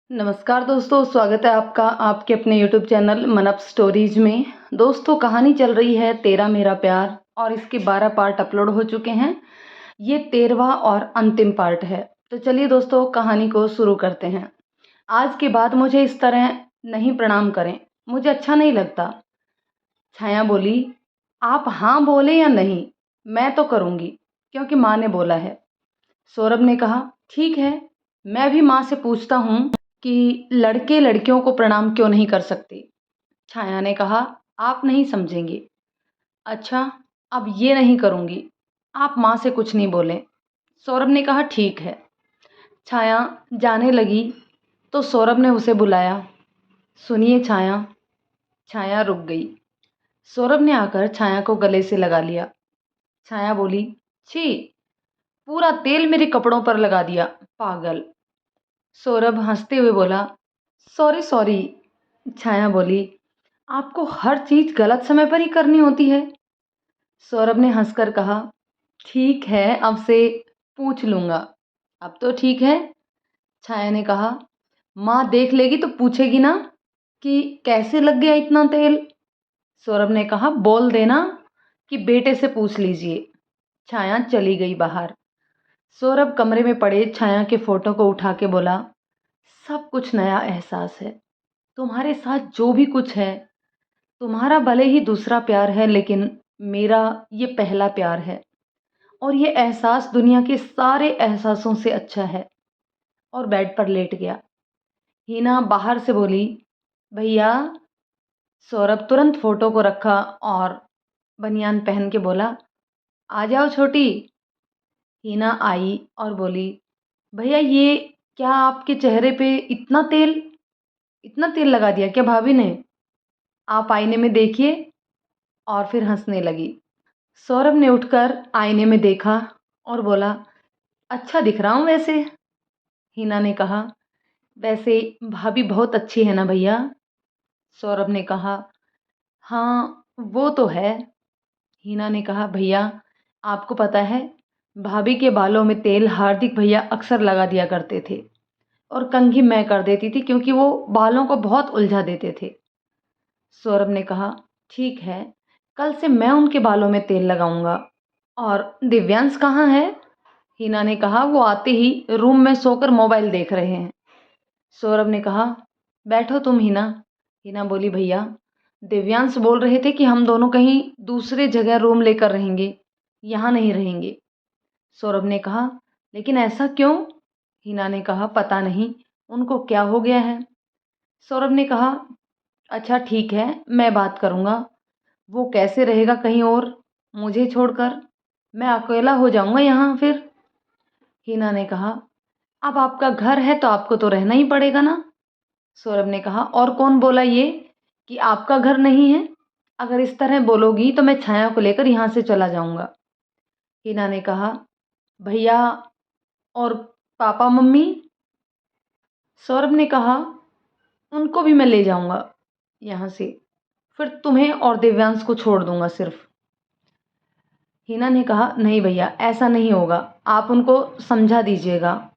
नमस्कार दोस्तों, स्वागत है आपका आपके अपने यूट्यूब चैनल मन अप स्टोरीज में। दोस्तों, कहानी चल रही है तेरा मेरा प्यार और इसके 12 पार्ट अपलोड हो चुके हैं। ये 13वां और अंतिम पार्ट है। तो चलिए दोस्तों, कहानी को शुरू करते हैं। आज के बाद मुझे इस तरह नहीं प्रणाम करें, मुझे अच्छा नहीं लगता। छाया बोली, आप हाँ बोले या नहीं, मैं तो करूँगी क्योंकि माँ ने बोला है। सौरभ ने कहा, ठीक है, मैं भी माँ से पूछता हूँ कि लड़के लड़कियों को प्रणाम क्यों नहीं कर सकते। छाया ने कहा, आप नहीं समझेंगे। अच्छा, अब ये नहीं करूँगी, आप माँ से कुछ नहीं बोलें। सौरभ ने कहा, ठीक है। छाया जाने लगी तो सौरभ ने उसे बुलाया। सुनिए छाया। छाया रुक गई। सौरभ ने आकर छाया को गले से लगा लिया। छाया बोली, छी, पूरा तेल मेरे कपड़ों पर लगा दिया, पागल। सौरभ हंसते हुए बोला, सॉरी सॉरी। छाया बोली, आपको हर चीज गलत समय पर ही करनी होती है। सौरभ ने हंसकर कहा, ठीक है, अब से पूछ लूंगा। अब तो ठीक है। छाया ने कहा, माँ देख लेगी तो पूछेगी ना कि कैसे लग गया इतना तेल। सौरभ ने कहा, बोल देना कि बेटे से पूछ लीजिए। छाया चली गई बाहर। सौरभ कमरे में पड़े छाया के फोटो को उठा के बोला, सब कुछ नया एहसास है। तुम्हारे साथ जो भी कुछ है, तुम्हारा भले ही दूसरा प्यार है लेकिन मेरा ये पहला प्यार है। और ये एहसास दुनिया के सारे एहसासों से अच्छा है। और बेड पर लेट गया। हीना बाहर से बोली, भैया। सौरभ तुरंत फोटो को रखा और बनियान पहन के बोला, आ जाओ छोटी। हीना आई और बोली, भैया ये क्या आपके चेहरे पे इतना तेल लगा दिया क्या भाभी ने? आप आईने में देखिए। और फिर हंसने लगी। सौरभ ने उठकर आईने में देखा और बोला, अच्छा दिख रहा हूँ वैसे। हीना ने कहा, वैसे भाभी बहुत अच्छी है ना भैया? सौरभ ने कहा, हाँ वो तो है। हीना ने कहा, भैया आपको पता है, भाभी के बालों में तेल हार्दिक भैया अक्सर लगा दिया करते थे और कंघी मैं कर देती थी क्योंकि वो बालों को बहुत उलझा देते थे। सौरभ ने कहा, ठीक है, कल से मैं उनके बालों में तेल लगाऊंगा। और दिव्यांश कहाँ है? हीना ने कहा, वो आते ही रूम में सोकर मोबाइल देख रहे हैं। सौरभ ने कहा, बैठो तुम हीना। हीना बोली, भैया दिव्यांश बोल रहे थे कि हम दोनों कहीं दूसरे जगह रूम लेकर रहेंगे, यहाँ नहीं रहेंगे। सौरभ ने कहा, लेकिन ऐसा क्यों? हीना ने कहा, पता नहीं उनको क्या हो गया है। सौरभ ने कहा, अच्छा ठीक है, मैं बात करूँगा। वो कैसे रहेगा कहीं और मुझे छोड़कर? मैं अकेला हो जाऊंगा यहाँ फिर। हीना ने कहा, अब आपका घर है तो आपको तो रहना ही पड़ेगा ना। सौरभ ने कहा, और कौन बोला ये कि आपका घर नहीं है? अगर इस तरह बोलोगी तो मैं छाया को लेकर यहाँ से चला जाऊंगा। हीना ने कहा, भैया और पापा मम्मी? सौरभ ने कहा, उनको भी मैं ले जाऊंगा यहाँ से, फिर तुम्हें और दिव्यांश को छोड़ दूंगा सिर्फ। हीना ने कहा, नहीं भैया ऐसा नहीं होगा, आप उनको समझा दीजिएगा।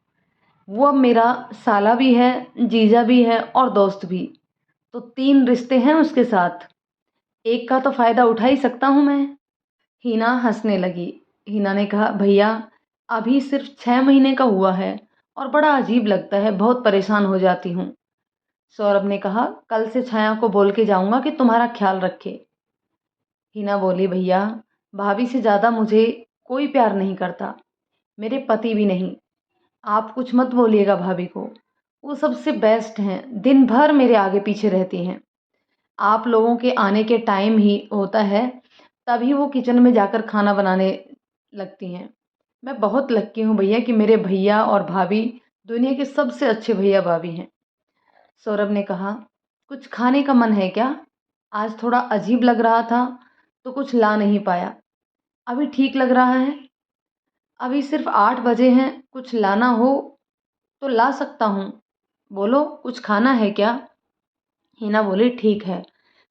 वो अब मेरा साला भी है, जीजा भी है और दोस्त भी। तो 3 रिश्ते हैं उसके साथ, एक का तो फ़ायदा उठा ही सकता हूँ मैं। हीना हंसने लगी। हीना ने कहा, भैया अभी सिर्फ 6 महीने का हुआ है और बड़ा अजीब लगता है, बहुत परेशान हो जाती हूँ। सौरभ ने कहा, कल से छाया को बोल के जाऊंगा कि तुम्हारा ख्याल रखे। हीना बोली, भैया भाभी से ज़्यादा मुझे कोई प्यार नहीं करता, मेरे पति भी नहीं। आप कुछ मत बोलिएगा भाभी को, वो सबसे बेस्ट हैं, दिन भर मेरे आगे पीछे रहती हैं। आप लोगों के आने के टाइम ही होता है तभी वो किचन में जाकर खाना बनाने लगती हैं। मैं बहुत लक्की हूँ भैया कि मेरे भैया और भाभी दुनिया के सबसे अच्छे भैया भाभी हैं। सौरभ ने कहा, कुछ खाने का मन है क्या? आज थोड़ा अजीब लग रहा था तो कुछ ला नहीं पाया, अभी ठीक लग रहा है। अभी सिर्फ 8 बजे हैं, कुछ लाना हो तो ला सकता हूँ, बोलो कुछ खाना है क्या? हीना बोली, ठीक है,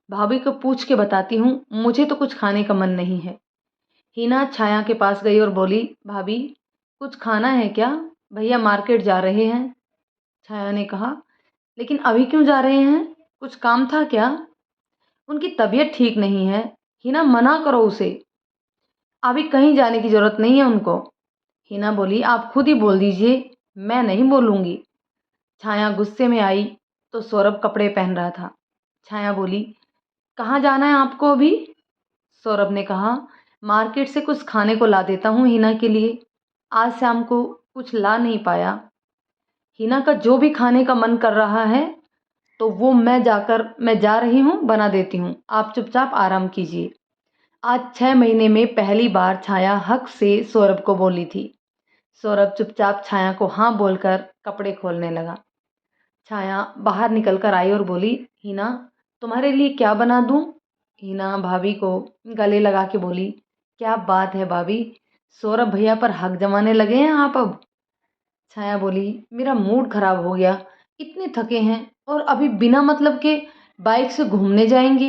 भाभी को पूछ के बताती हूँ, मुझे तो कुछ खाने का मन नहीं है। हीना छाया के पास गई और बोली, भाभी कुछ खाना है क्या? भैया मार्केट जा रहे हैं। छाया ने कहा, लेकिन अभी क्यों जा रहे हैं? कुछ काम था क्या? उनकी तबीयत ठीक नहीं है। हिना, मना करो उसे। अभी कहीं जाने की ज़रूरत नहीं है उनको। हिना बोली, आप खुद ही बोल दीजिए, मैं नहीं बोलूँगी। छाया गुस्से में आई तो सौरभ कपड़े पहन रहा था। छाया बोली, कहाँ जाना है आपको अभी? सौरभ ने कहा, मार्केट से कुछ खाने को ला देता हूँ हिना के लिए। आज शाम को कुछ ला नहीं पाया। हिना का जो भी खाने का मन कर रहा है तो वो मैं जा रही हूँ, बना देती हूँ। आप चुपचाप आराम कीजिए। आज 6 महीने में पहली बार छाया हक से सौरभ को बोली थी। सौरभ चुपचाप छाया को हाँ बोलकर कपड़े खोलने लगा। छाया बाहर निकल कर आई और बोली, हिना, तुम्हारे लिए क्या बना दूँ? हिना भाभी को गले लगा के बोली, क्या बात है भाभी, सौरभ भैया पर हक जमाने लगे हैं आप अब? छाया बोली, मेरा मूड खराब हो गया, इतने थके हैं और अभी बिना मतलब के बाइक से घूमने जाएंगे।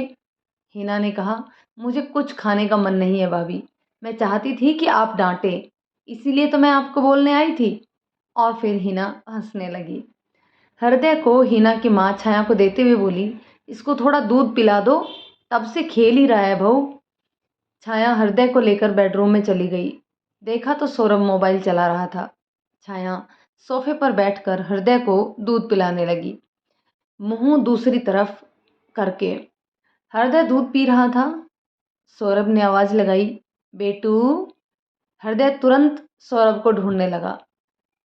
हिना ने कहा, मुझे कुछ खाने का मन नहीं है भाभी, मैं चाहती थी कि आप डांटे, इसीलिए तो मैं आपको बोलने आई थी। और फिर हिना हंसने लगी। हृदय को हिना की माँ छाया को देते हुए बोली, इसको थोड़ा दूध पिला दो, तब से खेल ही रहा है बहू। छाया हृदय को लेकर बेडरूम में चली गई। देखा तो सौरभ मोबाइल चला रहा था। छाया सोफे पर बैठकर हृदय को दूध पिलाने लगी, मुंह दूसरी तरफ करके। हृदय दूध पी रहा था। सौरभ ने आवाज लगाई, बेटू। हृदय तुरंत सौरभ को ढूंढने लगा।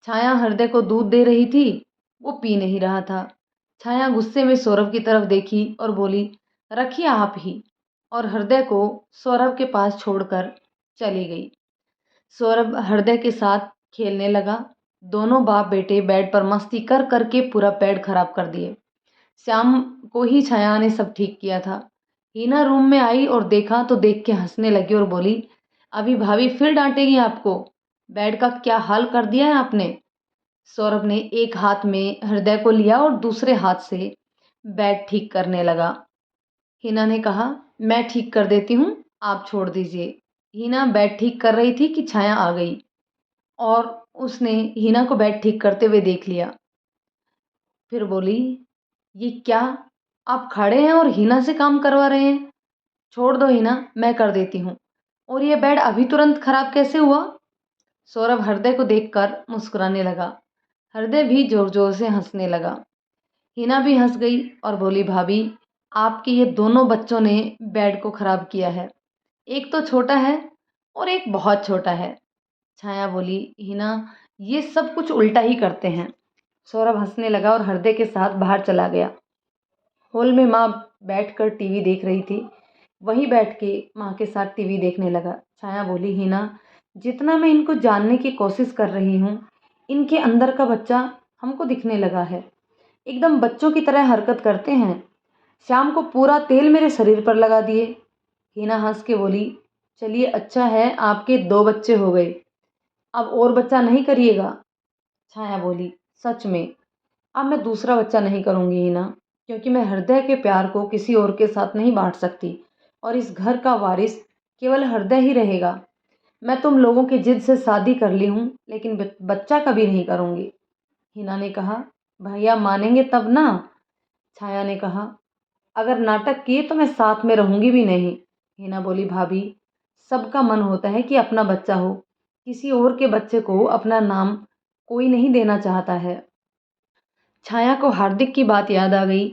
छाया हृदय को दूध दे रही थी, वो पी नहीं रहा था। छाया गुस्से में सौरभ की तरफ देखी और बोली, रखिए आप ही, और हृदय को सौरभ के पास छोड़कर चली गई। सौरभ हृदय के साथ खेलने लगा। दोनों बाप बेटे बेड पर मस्ती कर करके पूरा बेड खराब कर दिए। शाम को ही छाया ने सब ठीक किया था। हीना रूम में आई और देखा तो देख के हंसने लगी और बोली, अभी भाभी फिर डांटेगी आपको, बेड का क्या हाल कर दिया है आपने? सौरभ ने एक हाथ में हृदय को लिया और दूसरे हाथ से बेड ठीक करने लगा। हिना ने कहा, मैं ठीक कर देती हूँ, आप छोड़ दीजिए। हिना बेड ठीक कर रही थी कि छाया आ गई और उसने हिना को बेड ठीक करते हुए देख लिया। फिर बोली, ये क्या, आप खड़े हैं और हिना से काम करवा रहे हैं? छोड़ दो हिना, मैं कर देती हूँ। और ये बेड अभी तुरंत खराब कैसे हुआ? सौरभ हृदय को देखकर मुस्कुराने लगा। हृदय भी जोर जोर से हंसने लगा। हिना भी हंस गई और बोली, भाभी, आपके ये दोनों बच्चों ने बेड को खराब किया है। एक तो छोटा है और एक बहुत छोटा है। छाया बोली, हिना, ये सब कुछ उल्टा ही करते हैं। सौरभ हंसने लगा और हृदय के साथ बाहर चला गया। हॉल में माँ बैठकर टीवी देख रही थी। वहीं बैठ के माँ के साथ टीवी देखने लगा। छाया बोली, हिना, जितना मैं इनको जानने की कोशिश कर रही हूँ, इनके अंदर का बच्चा हमको दिखने लगा है। एकदम बच्चों की तरह हरकत करते हैं। शाम को पूरा तेल मेरे शरीर पर लगा दिए। हिना हंस के बोली, चलिए अच्छा है, आपके 2 बच्चे हो गए, अब और बच्चा नहीं करिएगा? छाया बोली, सच में अब मैं दूसरा बच्चा नहीं करूँगी हिना, क्योंकि मैं हृदय के प्यार को किसी और के साथ नहीं बांट सकती और इस घर का वारिस केवल हृदय ही रहेगा। मैं तुम लोगों की जिद से शादी कर ली हूँ, लेकिन बच्चा कभी नहीं करूँगी। हिना ने कहा, भैया मानेंगे तब ना? छाया ने कहा, अगर नाटक किए तो मैं साथ में रहूँगी भी नहीं। हिना बोली, भाभी, सबका मन होता है कि अपना बच्चा हो, किसी और के बच्चे को अपना नाम कोई नहीं देना चाहता है। छाया को हार्दिक की बात याद आ गई।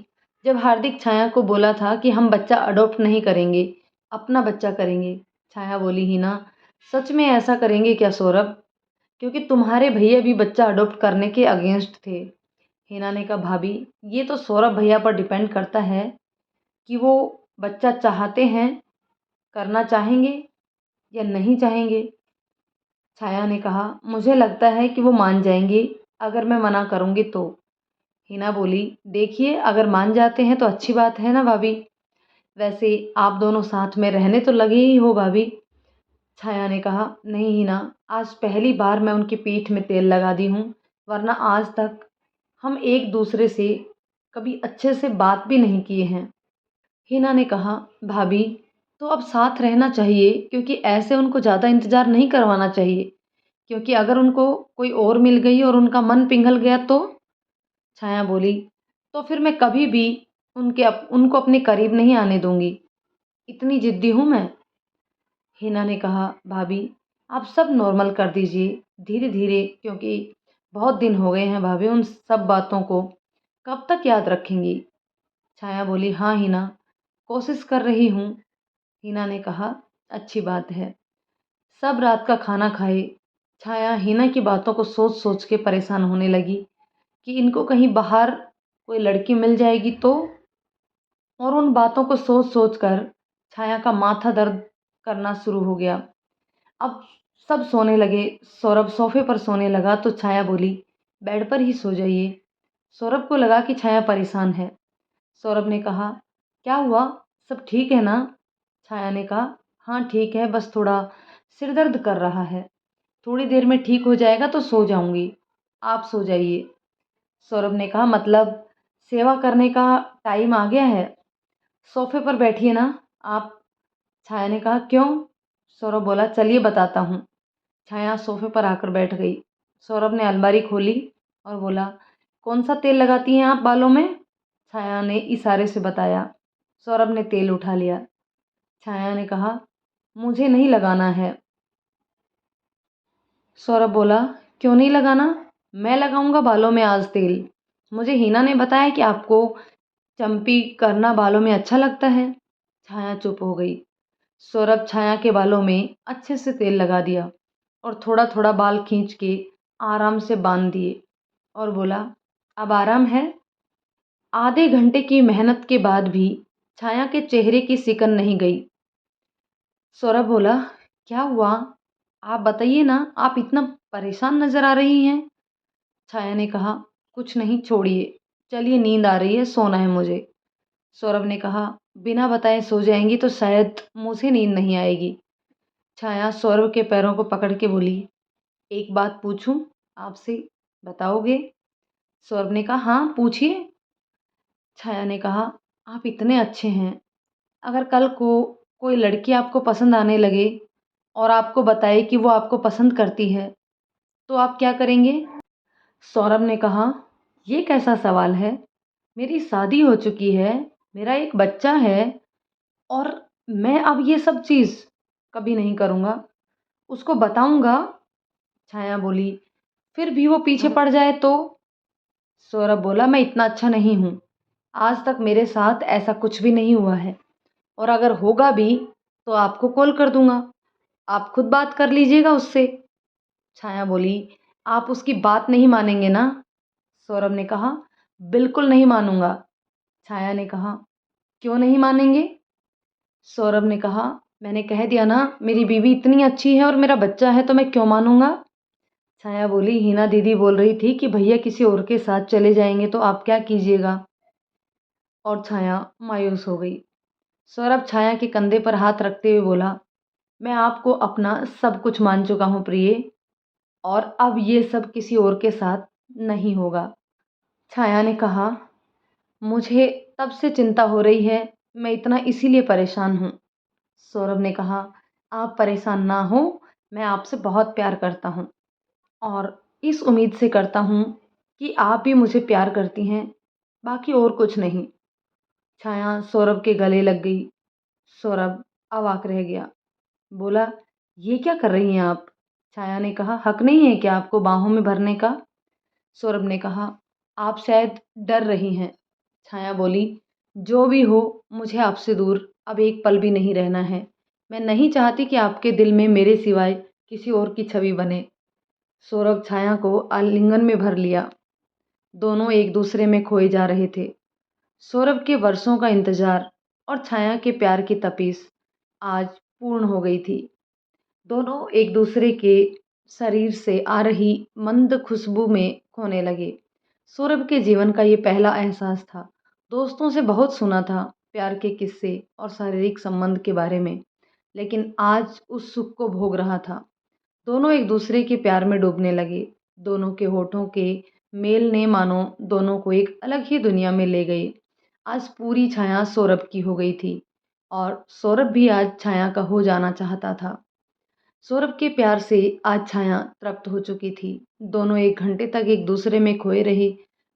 जब हार्दिक छाया को बोला था कि हम बच्चा अडॉप्ट नहीं करेंगे, अपना बच्चा करेंगे। छाया बोली, हिना, सच में ऐसा करेंगे क्या सौरभ? क्योंकि तुम्हारे भैया भी बच्चा अडॉप्ट करने के अगेंस्ट थे। हिना ने कहा, भाभी, ये तो सौरभ भैया पर डिपेंड करता है कि वो बच्चा चाहते हैं, करना चाहेंगे या नहीं चाहेंगे। छाया ने कहा, मुझे लगता है कि वो मान जाएंगे अगर मैं मना करूँगी तो। हिना बोली, देखिए, अगर मान जाते हैं तो अच्छी बात है ना भाभी, वैसे आप दोनों साथ में रहने तो लगे ही हो भाभी। छाया ने कहा, नहीं हिना, आज पहली बार मैं उनकी पीठ में तेल लगा दी हूँ, वरना आज तक हम एक दूसरे से कभी अच्छे से बात भी नहीं किए हैं। हिना ने कहा, भाभी, तो अब साथ रहना चाहिए, क्योंकि ऐसे उनको ज़्यादा इंतज़ार नहीं करवाना चाहिए, क्योंकि अगर उनको कोई और मिल गई और उनका मन पिघल गया तो? छाया बोली, तो फिर मैं कभी भी उनको अपने करीब नहीं आने दूंगी। इतनी जिद्दी हूँ मैं। हिना ने कहा, भाभी आप सब नॉर्मल कर दीजिए धीरे धीरे, क्योंकि बहुत दिन हो गए हैं भाभी, उन सब बातों को कब तक याद रखेंगी। छाया बोली, हाँ हिना, कोशिश कर रही हूँ। हिना ने कहा, अच्छी बात है। सब रात का खाना खाए। छाया हिना की बातों को सोच सोच के परेशान होने लगी कि इनको कहीं बाहर कोई लड़की मिल जाएगी तो। और उन बातों को सोच सोच कर छाया का माथा दर्द करना शुरू हो गया। अब सब सोने लगे। सौरभ सोफे पर सोने लगा तो छाया बोली, बेड पर ही सो जाइए। सौरभ को लगा कि छाया परेशान है। सौरभ ने कहा, क्या हुआ, सब ठीक है ना? छाया ने कहा, हाँ ठीक है, बस थोड़ा सिर दर्द कर रहा है। थोड़ी देर में ठीक हो जाएगा तो सो जाऊंगी, आप सो जाइए। सौरभ ने कहा, मतलब सेवा करने का टाइम आ गया है, सोफे पर बैठिए ना आप। छाया ने कहा, क्यों? सौरभ बोला, चलिए बताता हूँ। छाया सोफे पर आकर बैठ गई। सौरभ ने अलमारी खोली और बोला, कौन सा तेल लगाती हैं आप बालों में? छाया ने इशारे से बताया। सौरभ ने तेल उठा लिया। छाया ने कहा, मुझे नहीं लगाना है। सौरभ बोला, क्यों नहीं लगाना? मैं लगाऊंगा बालों में आज तेल। मुझे हिना ने बताया कि आपको चंपी करना बालों में अच्छा लगता है। छाया चुप हो गई। सौरभ छाया के बालों में अच्छे से तेल लगा दिया और थोड़ा थोड़ा बाल खींच के आराम से बांध दिए और बोला, अब आराम है? आधे घंटे की मेहनत के बाद भी छाया के चेहरे की सिकन नहीं गई। सौरभ बोला, क्या हुआ, आप बताइए ना, आप इतना परेशान नजर आ रही हैं। छाया ने कहा, कुछ नहीं, छोड़िए, चलिए नींद आ रही है, सोना है मुझे। सौरभ ने कहा, बिना बताए सो जाएंगी तो शायद मुझे नींद नहीं आएगी। छाया सौरभ के पैरों को पकड़ के बोली, एक बात पूछूं आपसे, बताओगे? सौरभ ने कहा, हाँ पूछिए। छाया ने कहा, आप इतने अच्छे हैं, अगर कल को कोई लड़की आपको पसंद आने लगे और आपको बताए कि वो आपको पसंद करती है तो आप क्या करेंगे? सौरभ ने कहा, ये कैसा सवाल है? मेरी शादी हो चुकी है, मेरा एक बच्चा है, और मैं अब ये सब चीज़ कभी नहीं करूँगा, उसको बताऊँगा। छाया बोली, फिर भी वो पीछे पड़ जाए तो? सौरभ बोला, मैं इतना अच्छा नहीं हूँ, आज तक मेरे साथ ऐसा कुछ भी नहीं हुआ है, और अगर होगा भी तो आपको कॉल कर दूंगा, आप खुद बात कर लीजिएगा उससे। छाया बोली, आप उसकी बात नहीं मानेंगे ना? सौरभ ने कहा, बिल्कुल नहीं मानूंगा। छाया ने कहा, क्यों नहीं मानेंगे? सौरभ ने कहा, मैंने कह दिया ना, मेरी बीवी इतनी अच्छी है और मेरा बच्चा है तो मैं क्यों मानूंगा। छाया बोली, हिना दीदी बोल रही थी कि भैया किसी और के साथ चले जाएंगे तो आप क्या कीजिएगा? और छाया मायूस हो गई। सौरभ छाया के कंधे पर हाथ रखते हुए बोला, मैं आपको अपना सब कुछ मान चुका हूँ प्रिय, और अब ये सब किसी और के साथ नहीं होगा। छाया ने कहा, मुझे तब से चिंता हो रही है, मैं इतना इसीलिए परेशान हूँ। सौरभ ने कहा, आप परेशान ना हो, मैं आपसे बहुत प्यार करता हूँ, और इस उम्मीद से करता हूँ कि आप भी मुझे प्यार करती हैं, बाकी और कुछ नहीं। छाया सौरभ के गले लग गई। सौरभ अवाक रह गया। बोला, ये क्या कर रही हैं आप? छाया ने कहा, हक नहीं है क्या आपको बाहों में भरने का? सौरभ ने कहा, आप शायद डर रही हैं। छाया बोली, जो भी हो, मुझे आपसे दूर अब एक पल भी नहीं रहना है। मैं नहीं चाहती कि आपके दिल में मेरे सिवाय किसी और की छवि बने। सौरभ छाया को आलिंगन में भर लिया। दोनों एक दूसरे में खोए जा रहे थे। सौरभ के वर्षों का इंतजार और छाया के प्यार की तपीस आज पूर्ण हो गई थी। दोनों एक दूसरे के शरीर से आ रही मंद खुशबू में खोने लगे। सौरभ के जीवन का ये पहला एहसास था। दोस्तों से बहुत सुना था प्यार के किस्से और शारीरिक संबंध के बारे में, लेकिन आज उस सुख को भोग रहा था। दोनों एक दूसरे के प्यार में डूबने लगे। दोनों के होठों के मेल ने मानो दोनों को एक अलग ही दुनिया में ले गई। आज पूरी छाया सौरभ की हो गई थी और सौरभ भी आज छाया का हो जाना चाहता था। सौरभ के प्यार से आज छाया तृप्त हो चुकी थी। दोनों 1 घंटे तक एक दूसरे में खोए रहे।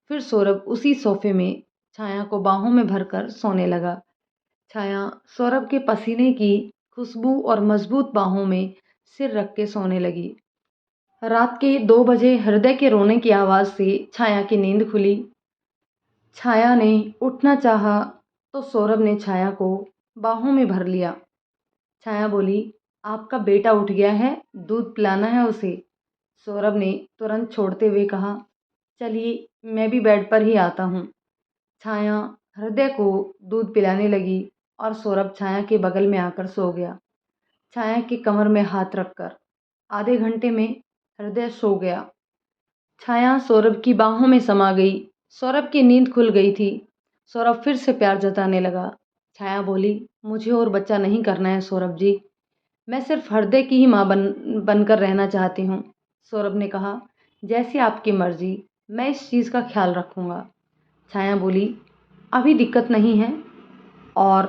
फिर सौरभ उसी सोफे में छाया को बाहों में भरकर सोने लगा। छाया सौरभ के पसीने की खुशबू और मजबूत बाहों में सिर रख के सोने लगी। रात के 2 बजे हृदय के रोने की आवाज़ से छाया की नींद खुली। छाया ने उठना चाहा तो सौरभ ने छाया को बाहों में भर लिया। छाया बोली, आपका बेटा उठ गया है, दूध पिलाना है उसे। सौरभ ने तुरंत छोड़ते हुए कहा, चलिए मैं भी बेड पर ही आता हूँ। छाया हृदय को दूध पिलाने लगी और सौरभ छाया के बगल में आकर सो गया। छाया की कमर में हाथ रखकर आधे घंटे में हृदय सो गया। छाया सौरभ की बाहों में समा गई। सौरभ की नींद खुल गई थी। सौरभ फिर से प्यार जताने लगा। छाया बोली, मुझे और बच्चा नहीं करना है सौरभ जी, मैं सिर्फ हृदय की ही माँ बनकर रहना चाहती हूँ। सौरभ ने कहा, जैसी आपकी मर्जी, मैं इस चीज़ का ख्याल रखूँगा। छाया बोली, अभी दिक्कत नहीं है और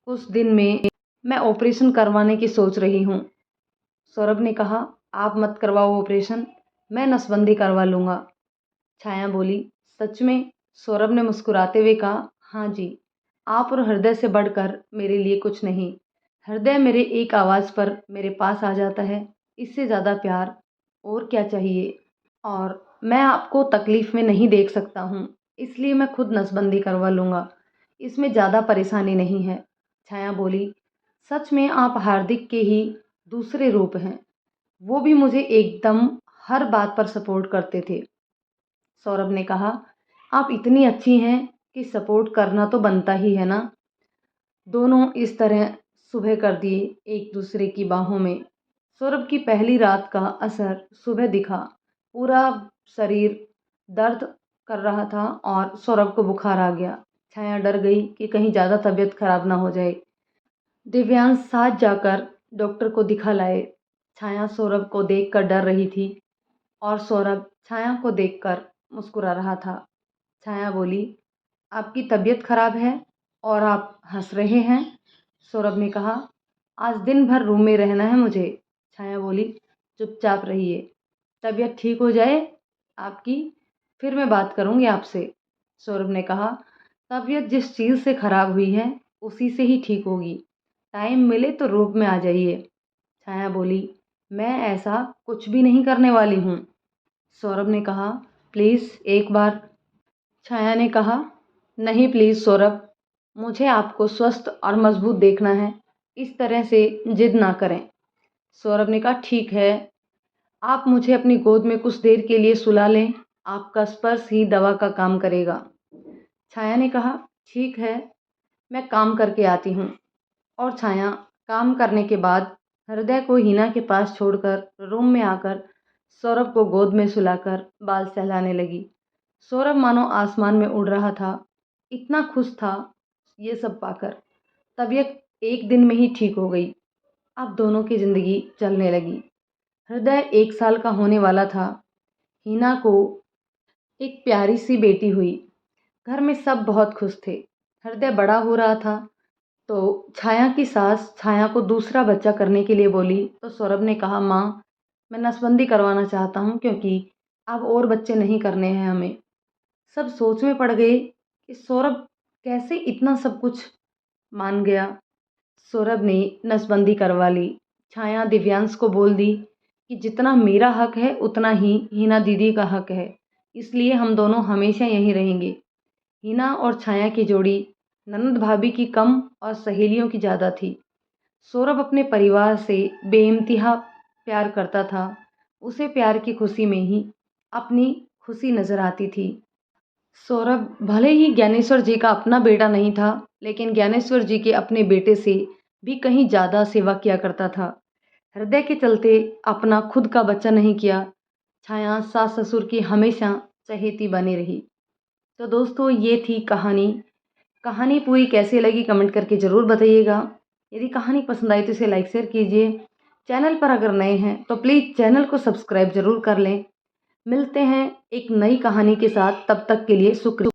कुछ दिन में मैं ऑपरेशन करवाने की सोच रही हूँ। सौरभ ने कहा, आप मत करवाओ ऑपरेशन, मैं नसबंदी करवा लूँगा। छाया बोली, सच में? सौरभ ने मुस्कुराते हुए कहा, हाँ जी, आप और हृदय से बढ़कर मेरे लिए कुछ नहीं। हृदय मेरे एक आवाज़ पर मेरे पास आ जाता है, इससे ज़्यादा प्यार और क्या चाहिए। और मैं आपको तकलीफ़ में नहीं देख सकता हूँ, इसलिए मैं खुद नसबंदी करवा लूँगा, इसमें ज़्यादा परेशानी नहीं है। छाया बोली, सच में आप हार्दिक के ही दूसरे रूप हैं, वो भी मुझे एकदम हर बात पर सपोर्ट करते थे। सौरभ ने कहा, आप इतनी अच्छी हैं कि सपोर्ट करना तो बनता ही है ना। दोनों इस तरह सुबह कर दिए एक दूसरे की बाहों में। सौरभ की पहली रात का असर सुबह दिखा। पूरा शरीर दर्द कर रहा था और सौरभ को बुखार आ गया। छाया डर गई कि कहीं ज़्यादा तबीयत खराब ना हो जाए। दिव्यांश साथ जाकर डॉक्टर को दिखा लाए। छाया सौरभ को देखकर डर रही थी और सौरभ छाया को देखकर मुस्कुरा रहा था। छाया बोली, आपकी तबीयत खराब है और आप हंस रहे हैं। सौरभ ने कहा, आज दिन भर रूम में रहना है मुझे। छाया बोली, चुपचाप रहिए, तबीयत ठीक हो जाए आपकी फिर मैं बात करूंगी आपसे। सौरभ ने कहा, तबीयत जिस चीज़ से खराब हुई है उसी से ही ठीक होगी, टाइम मिले तो रूम में आ जाइए। छाया बोली, मैं ऐसा कुछ भी नहीं करने वाली हूँ। सौरभ ने कहा, प्लीज़ एक बार। छाया ने कहा, नहीं प्लीज़ सौरभ, मुझे आपको स्वस्थ और मजबूत देखना है, इस तरह से जिद ना करें। सौरभ ने कहा, ठीक है, आप मुझे अपनी गोद में कुछ देर के लिए सुला लें, आपका स्पर्श ही दवा का काम करेगा। छाया ने कहा, ठीक है, मैं काम करके आती हूँ। और छाया काम करने के बाद हृदय को हिना के पास छोड़कर रूम में आकर सौरभ को गोद में सुलाकर बाल सहलाने लगी। सौरभ मानो आसमान में उड़ रहा था, इतना खुश था ये सब पाकर। तबीयत एक दिन में ही ठीक हो गई। अब दोनों की ज़िंदगी चलने लगी। हृदय 1 साल का होने वाला था। हिना को एक प्यारी सी बेटी हुई। घर में सब बहुत खुश थे। हृदय बड़ा हो रहा था तो छाया की सास छाया को दूसरा बच्चा करने के लिए बोली तो सौरभ ने कहा, माँ मैं नसबंदी करवाना चाहता हूँ क्योंकि अब और बच्चे नहीं करने हैं हमें। सब सोच में पड़ गए कि सौरभ कैसे इतना सब कुछ मान गया। सौरभ ने नसबंदी करवा ली। छाया दिव्यांश को बोल दी कि जितना मेरा हक है उतना ही हिना दीदी का हक है, इसलिए हम दोनों हमेशा यहीं रहेंगे। हिना और छाया की जोड़ी ननद भाभी की कम और सहेलियों की ज़्यादा थी। सौरभ अपने परिवार से बेइंतहा प्यार करता था। उसे प्यार की खुशी में ही अपनी खुशी नज़र आती थी। सौरभ भले ही ज्ञानेश्वर जी का अपना बेटा नहीं था, लेकिन ज्ञानेश्वर जी के अपने बेटे से भी कहीं ज़्यादा सेवा किया करता था। हृदय के चलते अपना खुद का बच्चा नहीं किया। छाया सास ससुर की हमेशा चहेती बनी रही। तो दोस्तों ये थी कहानी। कहानी पूरी कैसी लगी कमेंट करके ज़रूर बताइएगा। यदि कहानी पसंद आई तो इसे लाइक शेयर कीजिए। चैनल पर अगर नए हैं तो प्लीज़ चैनल को सब्सक्राइब ज़रूर कर लें। मिलते हैं एक नई कहानी के साथ, तब तक के लिए शुक्रिया।